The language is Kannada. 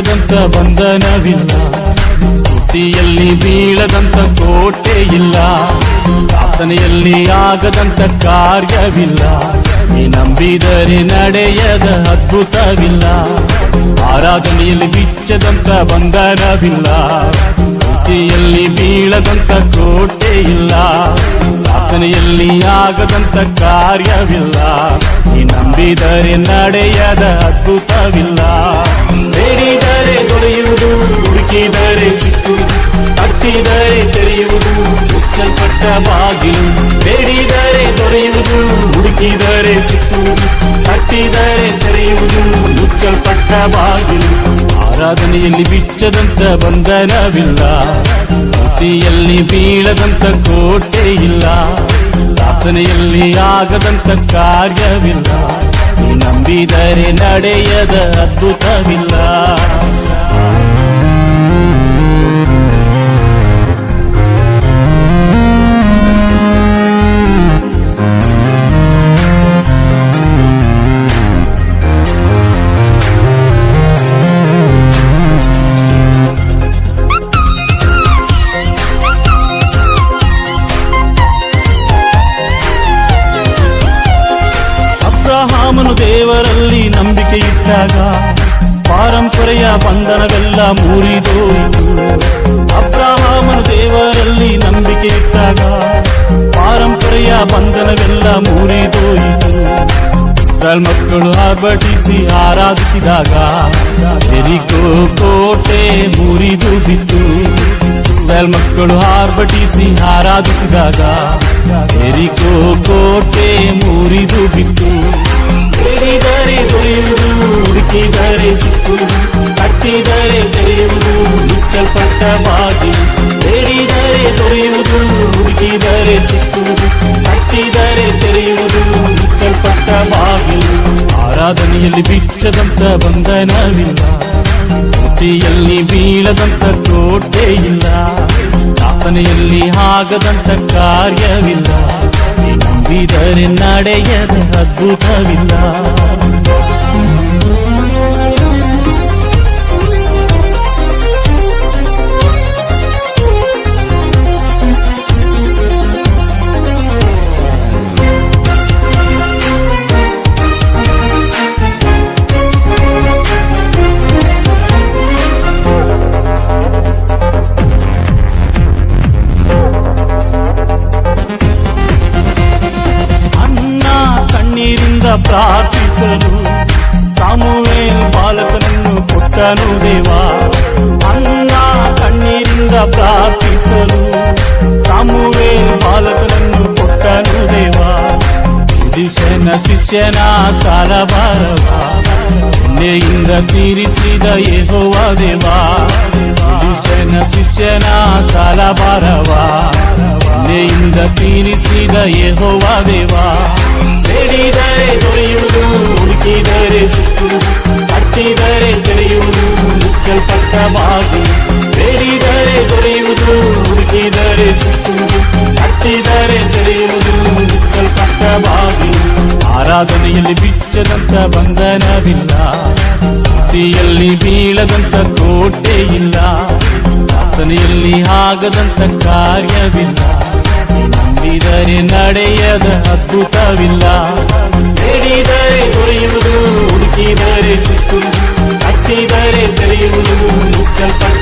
ಬಿಚ್ಚದಂತ ಬಂಧನವಿಲ್ಲ, ಸ್ತುತಿಯಲ್ಲಿ ಬೀಳದಂತ ಕೋಟೆ ಇಲ್ಲ, ಪ್ರಾರ್ಥನೆಯಲ್ಲಿ ಆಗದಂತ ಕಾರ್ಯವಿಲ್ಲ, ನೀ ನಂಬಿದರೆ ನಡೆಯದ ಅದ್ಭುತವಿಲ್ಲ, ಆರಾಧನೆಯಲ್ಲಿ ಬಿಚ್ಚದಂತ ಬಂಧನವಿಲ್ಲ, ಸ್ತುತಿಯಲ್ಲಿ ಬೀಳದಂತ ಕೋಟೆ ಇಲ್ಲ, ಪ್ರಾರ್ಥನೆಯಲ್ಲಿ ಆಗದಂತ ಕಾರ್ಯವಿಲ್ಲ, ನೀ ನಂಬಿದರೆ ನಡೆಯದ ಅದ್ಭುತವಿಲ್ಲ. ಬೇಡಿದರೆ ದೊರೆಯುವುದು, ಹುಡುಕಿದರೆ ಸಿಕ್ಕುವುದು, ತಟ್ಟಿದರೆ ತೆರೆಯುವುದು, ಮುಚ್ಚಲ್ಪಟ್ಟ ಬಾಗಿಲು. ಬೇಡಿದರೆ ದೊರೆಯುವುದು, ಹುಡುಕಿದರೆ ಸಿಕ್ಕುವುದು, ತಟ್ಟಿದರೆ ತೆರೆಯುವುದು, ಮುಚ್ಚಲ್ಪಟ್ಟ ಬಾಗಿಲು. ಆರಾಧನೆಯಲ್ಲಿ ಬಿಚ್ಚದಂತ ಬಂಧನವಿಲ್ಲ, ಸ್ತುತಿಯಲ್ಲಿ ಬೀಳದಂತ ಕೋಟೆ ಇಲ್ಲ, ಪ್ರಾರ್ಥನೆಯಲ್ಲಿ ಆಗದಂತ ಕಾರ್ಯವಿಲ್ಲ, ನೀ ನಂಬಿದರೆ ನಡೆಯದ ಅದ್ಭುತವಿಲ್ಲ. ಅಬ್ರಹಾಮನು ದೇವರಲ್ಲಿ ನಂಬಿಕೆ ಇಟ್ಟಾಗ ಪಾರಂಪರೆಯ ಬಂಧನವೆಲ್ಲ ಮುರಿದೋಯಿತು. ಅಬ್ರಹಾಮನು ದೇವರಲ್ಲಿ ನಂಬಿಕೆ ಇಟ್ಟಾಗ ಪಾರಂಪರೆಯ ಬಂಧನವೆಲ್ಲ ಮುರಿದೋಯಿತು. ಇಸ್ರಾಯೇಲ್ ಮಕ್ಕಳು ಆರ್ಭಟಿಸಿ ಆರಾಧಿಸಿದಾಗ ಯೆರಿಕೋ ಕೋಟೆ ಮುರಿದು ಬಿತ್ತು. ಇಸ್ರಾಯೇಲ್ ಮಕ್ಕಳು ಆರ್ಭಟಿಸಿ ಆರಾಧಿಸಿದಾಗ ಯೆರಿಕೋ ಕೋಟೆ ಮುರಿದು ಬಿತ್ತು. ಬೇಡಿದರೆ ದೊರೆಯುವುದು, ಹುಡುಕಿದರೆ ಸಿಕ್ಕುವುದು, ತಟ್ಟಿದರೆ ತೆರೆಯುವುದು, ಮುಚ್ಚಲ್ಪಟ್ಟ ಬಾಗಿಲು. ಬೇಡಿದರೆ ದೊರೆಯುವುದು, ಹುಡುಕಿದರೆ ಸಿಕ್ಕುವುದು, ತಟ್ಟಿದರೆ ತೆರೆಯುವುದು, ಮುಚ್ಚಲ್ಪಟ್ಟ ಬಾಗಿಲು. ಆರಾಧನೆಯಲ್ಲಿ ಬಿಚ್ಚದಂತ ಬಂಧನವಿಲ್ಲ, ಸ್ತುತಿಯಲ್ಲಿ ಬೀಳದಂತ ಕೋಟೆ ಇಲ್ಲ, ಪ್ರಾರ್ಥನೆಯಲ್ಲಿ ಆಗದಂತ ಕಾರ್ಯವಿಲ್ಲ, ನೀ ನಂಬಿದರೆ ನಡೆಯದ ಅದ್ಭುತವಿಲ್ಲ. ಪ್ರಾರ್ಥಿಸಲು ಸಾಮುವೇಲ್ ಬಾಲಕನನ್ನು ಕೊಟ್ಟನು ದೇವಾ. ಅನ್ನ ಕಣ್ಣೀರಿಂದ ಪ್ರಾರ್ಥಿಸಲು ಸಾಮುವೇಲ್ ಬಾಲಕನನ್ನು ಕೊಟ್ಟನು ದೇವಾ. ಯೆಹೋವನ ಶಿಷ್ಯನ ಸಾಲಭಾರವ ಎಣ್ಣೆಯಿಂದ ತೀರಿಸಿದ ಯೆಹೋವ ದೇವಾ. ಯೆಹೋವನ ಶಿಷ್ಯನ ಸಾಲಭಾರವ ಎಣ್ಣೆಯಿಂದ ತೀರಿಸಿದ ಯೆಹೋವ ದೇವಾ. ಬೇಡಿದರೆ ದೊರೆಯುವುದು, ಹುಡುಕಿದರೆ ಸಿಕ್ಕುವುದು, ತಟ್ಟಿದರೆ ತೆರೆಯುವುದು, ಮುಚ್ಚಲ್ಪಟ್ಟ ಬಾಗಿಲು. ಬೇಡಿದರೆ ದೊರೆಯುವುದು, ಹುಡುಕಿದರೆ ಸಿಕ್ಕುವುದು, ತಟ್ಟಿದರೆ ತೆರೆಯುವುದು, ಮುಚ್ಚಲ್ಪಟ್ಟ ಬಾಗಿಲು. ಆರಾಧನೆಯಲ್ಲಿ ಬಿಚ್ಚದಂತ ಬಂಧನವಿಲ್ಲ, ಸ್ತುತಿಯಲ್ಲಿ ಬೀಳದಂತ ಕೋಟೆ ಇಲ್ಲ, ಪ್ರಾರ್ಥನೆಯಲ್ಲಿ ಆಗದಂತ ಕಾರ್ಯವಿಲ್ಲ, ನಂಬಿದರೆ ನಡೆಯದ ಅದ್ಭುತವಿಲ್ಲ. ಬೇಡಿದರೆ ದೊರೆಯುವುದು, ಹುಡುಕಿದರೆ ಸಿಕ್ಕುವುದು, ತಟ್ಟಿದರೆ ತೆರೆಯುವುದು, ಮುಚ್ಚಲ್ಪಟ್ಟ